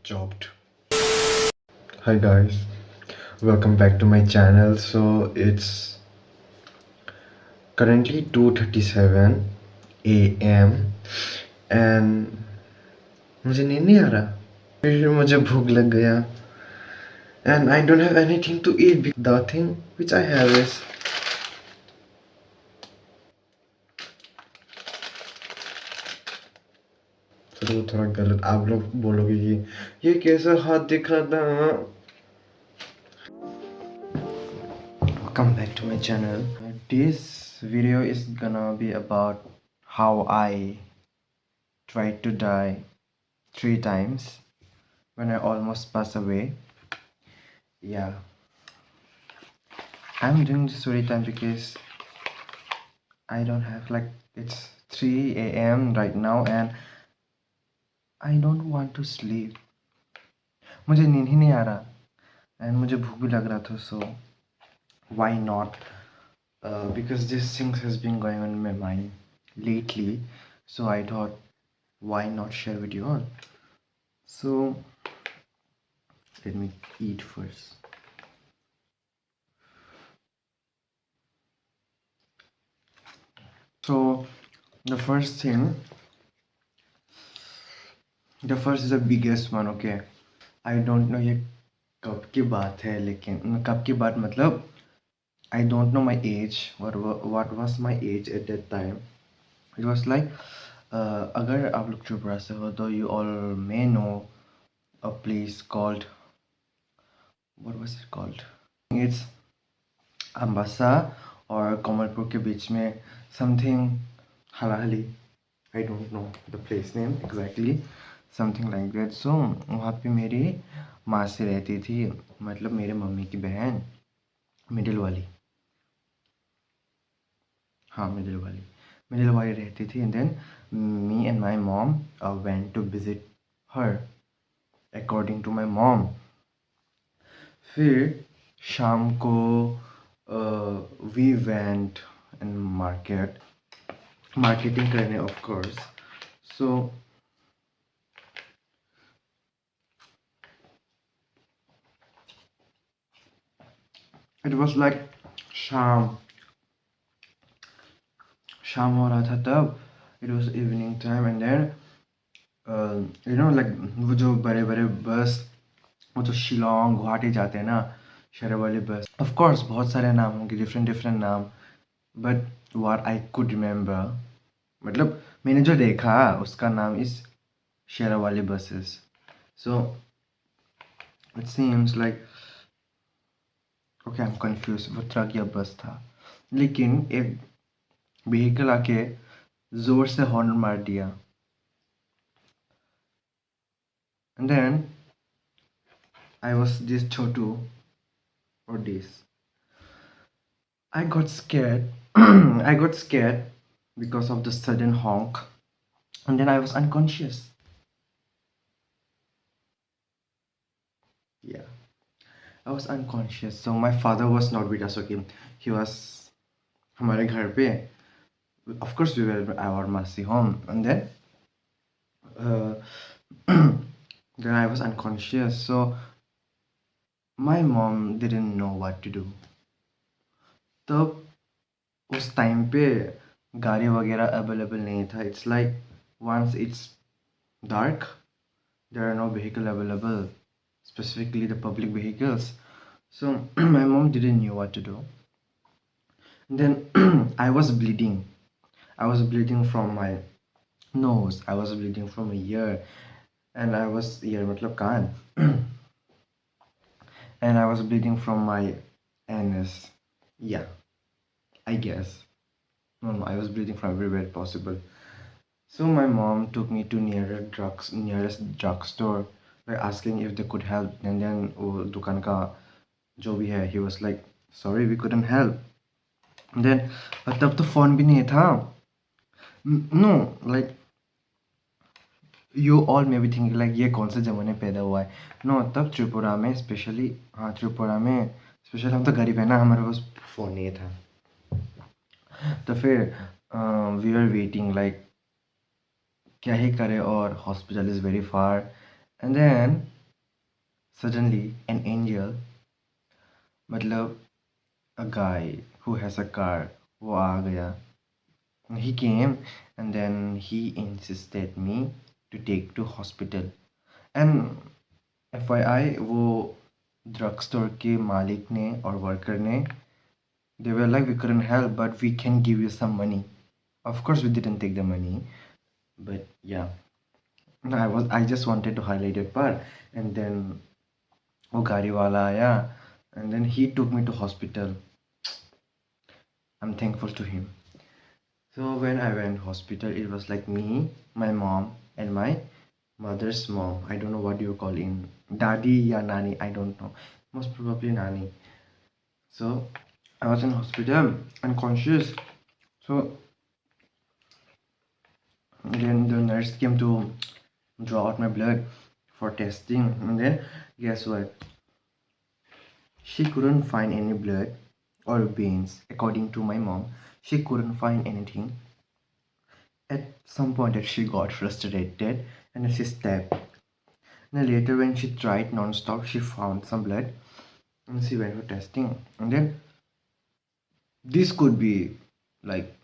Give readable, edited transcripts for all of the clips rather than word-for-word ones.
chopped. Hi guys, welcome back to my channel. So it's currently 2:37 a.m. and मुझे नींद नहीं आ रहा, फिर मुझे भूख लग गया and I don't have anything to eat. The thing which I have is चलो थोड़ा गलत, आप लोग बोलोगे ये कैसा हाथ दिख रहा था. Welcome back to my channel. This video is gonna be about how I tried to die 3 times when I almost passed away. Yeah, I'm doing this story time because I don't have, like, it's 3 a.m. right now and I don't want to sleep. मुझे नींद ही नहीं आ रहा and मुझे भूख भी लग रहा था, so why not? Because this thing has been going on in my mind lately, so I thought, why not share with you all? So let me eat first. So the first is the biggest one. Okay, I don't know ये कब की बात है, लेकिन कब की बात मतलब I don't know my age. What was my age at that time? It was like अगर आप लोग त्रिपुरा से हो तो you all may know a place called, what was it called? It's Ambassa और कमलपुर के बीच में something हलाहली. I don't know the place name exactly, something like that. So वहाँ पे मेरी माँ से रहती थी, मतलब मेरे मम्मी की बहन, मिडिल वाली. हाँ, मिडिल वाली रहती थी. And then me and my mom went to visit her according to my mom. फिर शाम को we went in marketing करने, of course. So it was like शाम हो रहा था तब. It was evening time and then you know, like वो जो बड़े बड़े बस, वो जो शिलोंग गुवाहाटी जाते हैं ना, शहर वाली बस. of course बहुत सारे नाम होंगे, different नाम, but what I could remember, मतलब मैंने जो देखा उसका नाम इस शहर वाली buses. So it seems like, okay, I'm confused, वो ट्रक या बस था, लेकिन एक व्हीकल आके जोर से हॉर्न मार दिया. And then I was this chotu or this. I got scared. I got scared because of the sudden honk, and then I was unconscious. Yeah, I was unconscious. So my father was not with us. Okay, he was हमारे घर पे. Of course, we were at our Masi home, and then uh, then I was unconscious. So my mom didn't know what to do. तब उस time पे गाड़ी वगैरह available नहीं था. It's like once it's dark, there are no vehicle available, specifically the public vehicles. So my mom didn't know what to do. And then I was bleeding. I was bleeding from my nose. I was bleeding from my ear, and I was ear matlab kaan. And I was bleeding from my anus. Yeah, I guess. No, I was bleeding from everywhere possible. So my mom took me to nearest drugstore by asking if they could help. And then वो दुकान का जो भी है, he was like, sorry, we couldn't help. And then तब तो phone भी नहीं था. No, like you all may be thinking like ये कौन से ज़माने पैदा हुआ है. No, तब त्रिपुरा में स्पेशली, हाँ त्रिपुरा में स्पेशली हम तो गरीब है ना, हमारे पास फ़ोन नहीं था. तो फिर we were waiting like क्या ही करे, और hospital is very far. And then suddenly an angel, matlab a guy who has a car, वो आ गया. He came and then he insisted me to take to hospital. And FYI, वो drug store के मालिक ने और worker ने, they were like, we couldn't help, but we can give you some money. Of course, we didn't take the money, but yeah. No, I just wanted to highlight that part. And then वो गाड़ी वाला आया, and then he took me to hospital. I'm thankful to him. So when I went hospital, it was like me, my mom, and my mother's mom. I don't know what you call in daddy or nani. I don't know. Most probably nani. So I was in hospital, unconscious. So then the nurse came to draw out my blood for testing, and then guess what? She couldn't find any blood or veins. According to my mom, she couldn't find anything. At some point, that she got frustrated and she stabbed. Then later, when she tried non-stop, she found some blood and she went for testing. And then this could be like,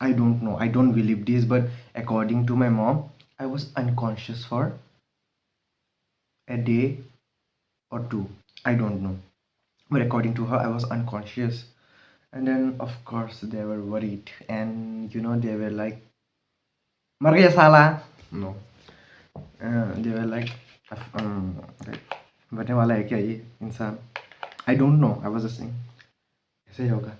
I don't know, I don't believe this, but according to my mom, I was unconscious for a day or two. I don't know, but according to her, I was unconscious. And then, of course, they were worried, and they were like, "Mar gaya sala." No, they were like, मरने वाला है क्या ये इंसान? I don't know. I was just saying, ऐसे ही होगा.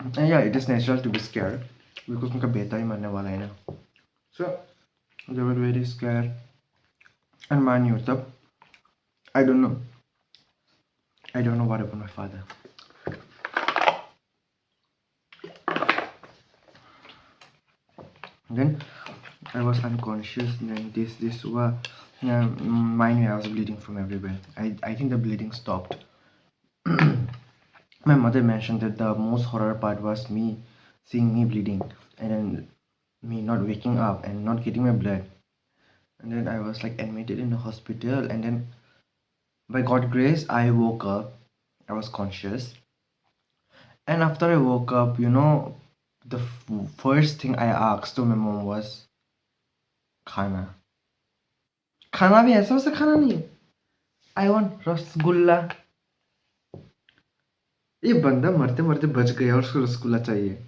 And yeah, it is natural to be scared because उनका बेटा ही मरने वाला है ना. So they were very scared. And mind you, तब I don't know. I don't know what happened to my father. Then I was unconscious. Then this was mind you, I was bleeding from everywhere. I think the bleeding stopped. My mother mentioned that the most horror part was me seeing me bleeding and then me not waking up and not getting my blood. And then I was like admitted in the hospital, and then by God grace I woke up. I was conscious. And after I woke up, the first thing I asked to my mom was खाना. खाना भी ऐसा वैसा खाना नहीं. I want rasgulla. ये बंदा मरते मरते बच गया और उसको रसगुल्ला चाहिए.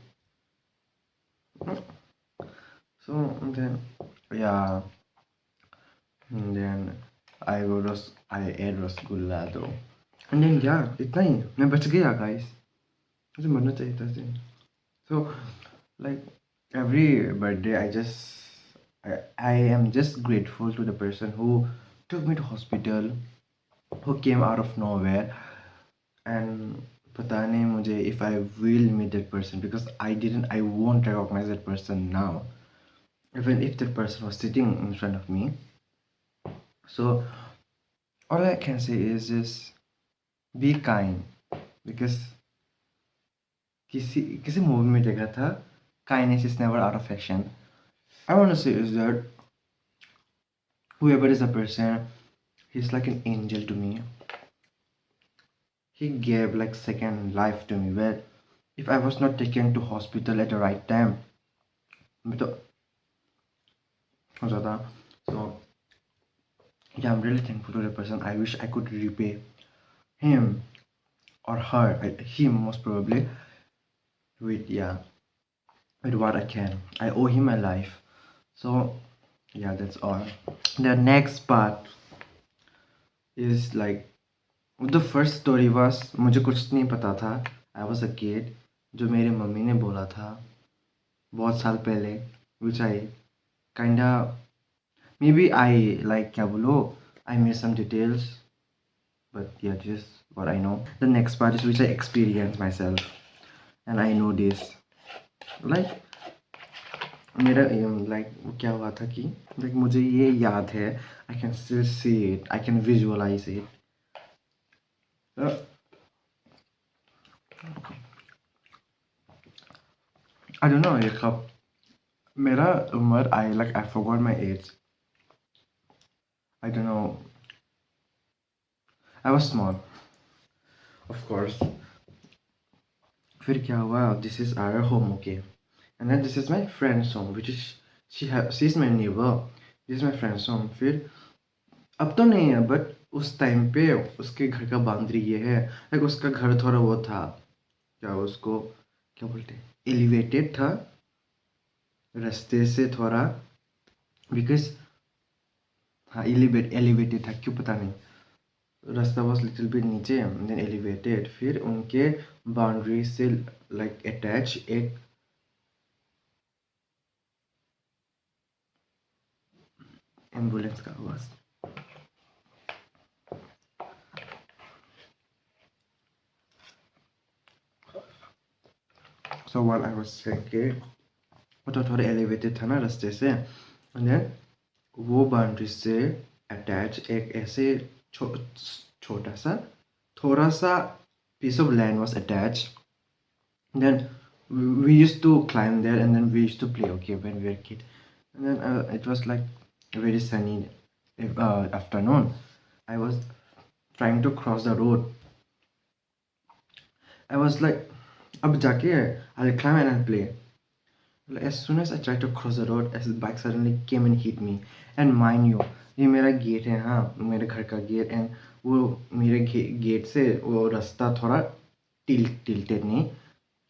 So then, yeah, and then I ate rasgulla though. And then yeah, इतना ही मैं बच गया guys. मुझे मरना चाहिए था दिन. So like every birthday I am just grateful to the person who took me to hospital, who came out of nowhere. And पता नहीं मुझे if I will meet that person, because I won't recognize that person now, even if that person was sitting in front of me. So all I can say is just be kind, because किसी किसी movie में देखा था, kindness is never out of action. I want to say is that whoever is a person, he's like an angel to me. He gave like second life to me, where if I was not taken to hospital at the right time, मैं तो हो जाता. So yeah, I'm really thankful to the person. I wish I could repay him or her, him most probably, with with what I can. I owe him my life. So yeah, that's all. The next part is like, the first story was, मुझे कुछ नहीं पता था. I was a kid, जो मेरी mummy ने बोला था बहुत साल पहले, which I kinda, maybe I like क्या बोलो, I missed some details, but yeah, this is what I know. The next part is which I experienced myself, and I know this. Like मेरा like क्या हुआ था कि like मुझे ये याद है. I can still see it. I can visualize it. I don't know ये कब मेरा उम्र I forgot my age. I don't know. I was small, of course. फिर क्या हुआ? This is our home, okay? And then this is my friend's home, which is she's my neighbor. This is my friend's home. फिर अब तो नहीं है, but उस time पे उसके घर का बाउंड्री ये है, लाइक उसका घर थोड़ा वो था, क्या उसको क्या बोलते हैं, एलिवेटेड था रास्ते से थोड़ा, बिकॉज हाँ एलिवेटेड था, क्यों पता नहीं, रास्ता वॉज लिटिल बिट नीचे देन एलिवेटेड, फिर उनके बाउंड्री से लाइक अटैच एक एम्बुलेंस का आवाज। So what I was saying, वो तो थोड़ा एलिवेटेड था ना रास्ते से, एंड देन वो बाउंड्री से अटैच एक ऐसे छोटा सा थोड़ा सा piece of land was attached. Then we used to climb there, and then we used to play, okay, when we were a kid. And then it was like a very sunny afternoon. I was trying to cross the road. I was like, ab jaake I'll climb and I'll play. Like, as soon as I tried to cross the road, as the bike suddenly came and hit me. And mind you, ये मेरा gate है, हाँ मेरे घर का gate, and वो मेरे gate से वो रास्ता थोड़ा टिल्टेड नहीं,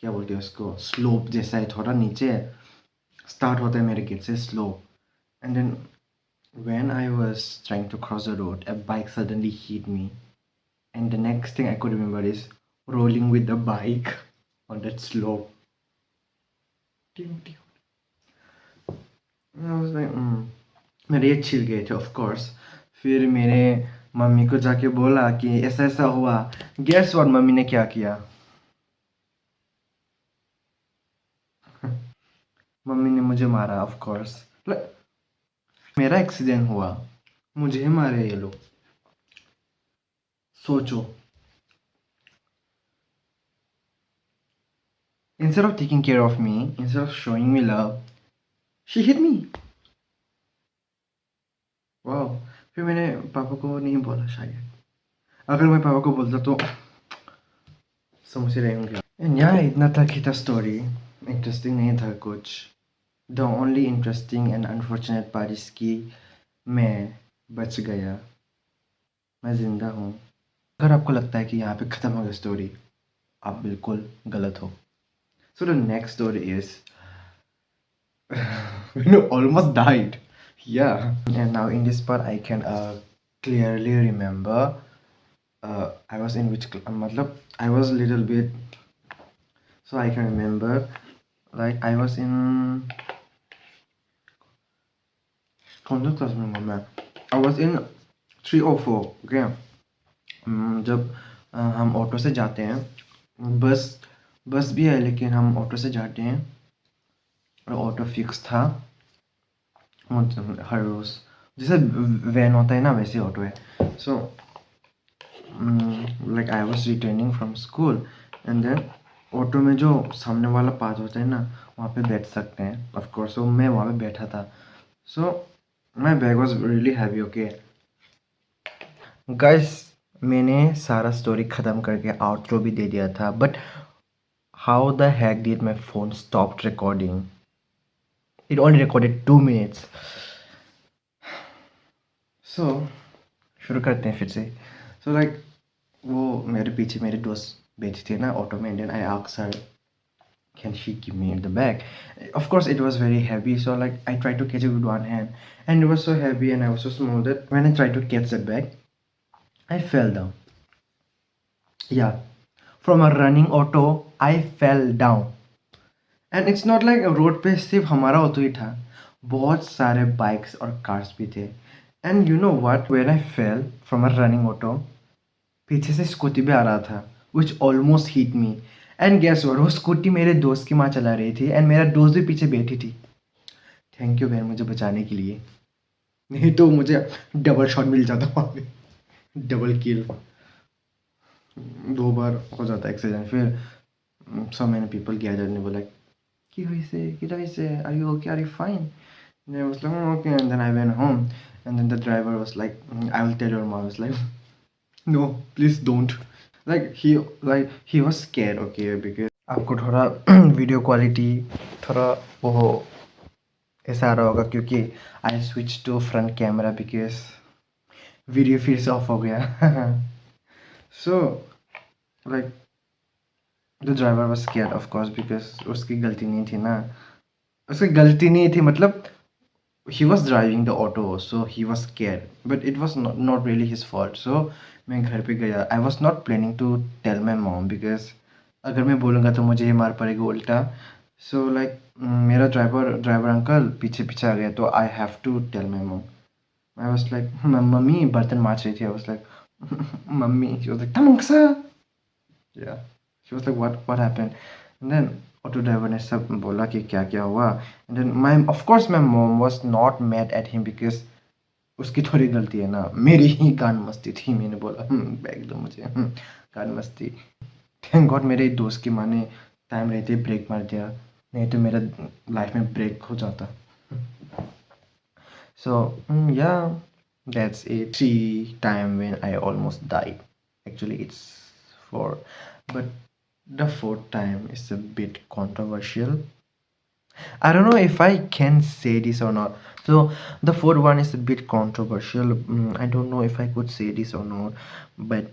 क्या बोलते हैं उसको, स्लोप जैसा है, थोड़ा नीचे स्टार्ट होता है मेरे गेट से slope. And then when I was trying to cross the road, a bike suddenly hit me, and the next thing I could remember is rolling with the bike on that slope. I was like, मेरे ये छिल गए थे, of course. फिर मेरे mummy को जाके बोला कि ऐसा ऐसा हुआ. गेस व्हाट मम्मी ने क्या किया? मम्मी ने मुझे मारा, ऑफ कोर्स. मेरा एक्सीडेंट हुआ, मुझे मारे ये लोग. सोचो, instead of taking care of me, instead of showing me love, she hit me. वाह. फिर मैंने पापा को नहीं बोला शायद. अगर मैं पापा को बोलता तो समझ रहे होंगे. यहाँ इतना तक ही था स्टोरी. इंटरेस्टिंग नहीं था कुछ. The only interesting and unfortunate part is कि मैं बच गया, मैं जिंदा हूँ. अगर आपको लगता है कि यहाँ पे ख़त्म हो गई स्टोरी, आप बिल्कुल गलत हो. So the next story is when you almost died. Yeah. And now in this part I can clearly remember I was in which matlab I was a little bit, so I can remember like I was in कौन सा class में हूँ मैं? I was in 3 or 4. okay. जब हम auto से जाते हैं, बस भी है लेकिन हम ऑटो से जाते हैं, और ऑटो फिक्स था हर रोज़, जैसे वैन होता है ना वैसे ऑटो है. So like I was returning from school, and then auto में जो सामने वाला पार्ट होता है ना, वहाँ पे बैठ सकते हैं ऑफ कोर्स. सो मैं वहाँ पे बैठा था. So my bag was really heavy. Okay guys, मैंने सारा स्टोरी ख़त्म करके आउटरो भी दे दिया था, but how the hack did my phone stopped recording. It only recorded 2 minutes. सो शुरू करते हैं फिर से. सो लाइक वो मेरे पीछे मेरे दोस्त बैठी थी ना ऑटो में, and I asked her can she give me the bag. Of course it was very heavy, so like I tried to catch it with one hand, and it was so heavy and I was so small that when I tried to catch that bag, I fell down. Yeah, from a running auto I fell down. And it's not like road पे सिर्फ हमारा auto ही था, बहुत सारे bikes और cars भी थे. And you know what, when I fell from a running auto, पीछे से स्कूटी भी आ रहा था which almost hit me. And guess what, वो स्कूटी मेरे दोस्त की माँ चला रही थी, एंड मेरा दोस्त भी पीछे बैठी थी. थैंक यू बहन मुझे बचाने के लिए, नहीं तो मुझे डबल शॉट मिल जाता वहाँ पे, डबल किल. 2 बार हो जाता एक्सीडेंट. फिर सो मैनी पीपल गैदर ने बोला Ki hoise? Ki hoise? Are you okay? Are you fine? And I was like, "Oh, okay." And then I went home. And then the driver was like, I will tell your mom. I was like, no, please don't. Like he was scared, okay, because आपको थोड़ा video quality थोड़ा वो ऐसा आ रहा होगा क्योंकि I switch to front camera because video फिर से ऑफ हो गया so like the driver was scared of course because उसकी गलती नहीं थी ना उसकी गलती नहीं थी मतलब he was driving the auto so he was scared but it was not really his fault so मैं घर पे गया I was not planning to tell my mom because अगर मैं बोलूँगा तो मुझे ही मार पड़ेगा उल्टा so like मेरा ड्राइवर अंकल पीछे पीछे आ गया तो I have to tell my mom I was like मम्मी बर्तन मांज रही थी I was like मम्मी she was like तमंगसा yeah she was like what happened and then auto driver ने सब बोला कि क्या क्या हुआ and then my of course my mom was not mad at him because उसकी थोड़ी गलती है ना मेरी ही कान मस्ती थी मैंने बोला बैग दो मुझे कान मस्ती थैंक गॉड मेरे एक दोस्त की माँ ने टाइम रहते ही ब्रेक मार दिया नहीं तो मेरा लाइफ में ब्रेक हो जाता सो या that's a three time when I almost died actually it's four but the fourth time is a bit controversial. I don't know if I can say this or not. So the fourth one is a bit controversial. I don't know if I could say this or not, but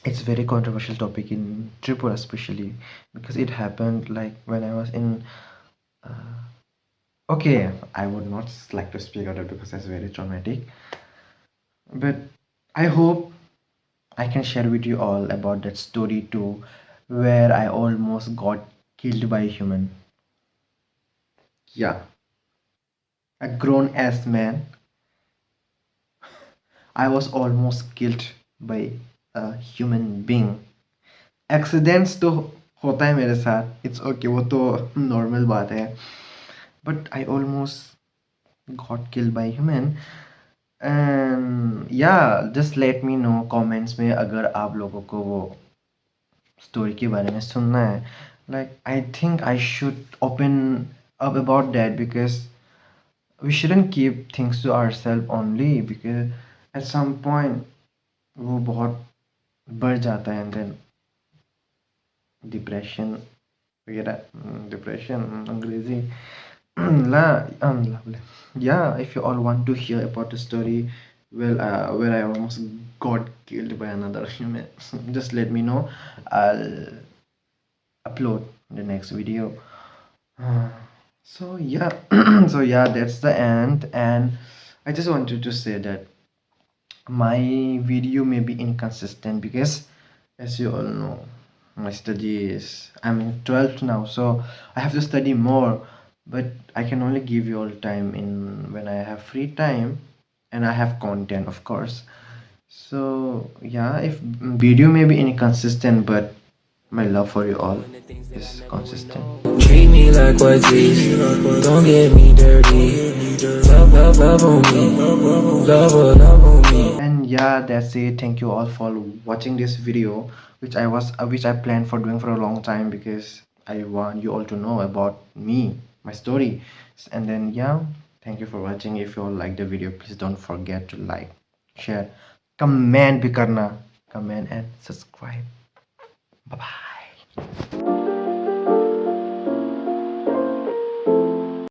it's very controversial topic in Tripura especially because it happened like when I was in. Okay, I would not like to speak about it because that's very traumatic. But I hope I can share with you all about that story too, where I almost got killed by a human. Yeah, a grown ass man I was almost killed by a human being. Accidents तो होता है मेरे साथ it's okay वो तो normal बात है but I almost got killed by human and या just let me know comments में अगर आप लोगों को वो स्टोरी के बारे में सुनना है like I think I should open up about that because we shouldn't keep things to ourselves only because at some point वो बहुत बढ़ जाता है and then डिप्रेशन वगैरह डिप्रेशन अंग्रेजी ला yeah if you all want to hear about the story well where I almost got killed by another human just let me know I'll upload the next video so yeah so yeah that's the end and I just wanted to say that my video may be inconsistent because as you all know my studies I'm in 12th now so I have to study more but I can only give you all time in when I have free time and I have content of course so yeah if video may be inconsistent but my love for you all is consistent. Treat me like what these, don't get me dirty. Love on me, love on me. And yeah, that's it. Thank you all for watching this video, which I planned for doing for a long time because I want you all to know about me, my story. And then yeah, thank you for watching. If you all like the video, please don't forget to like, share, comment bhi karna, comment and subscribe.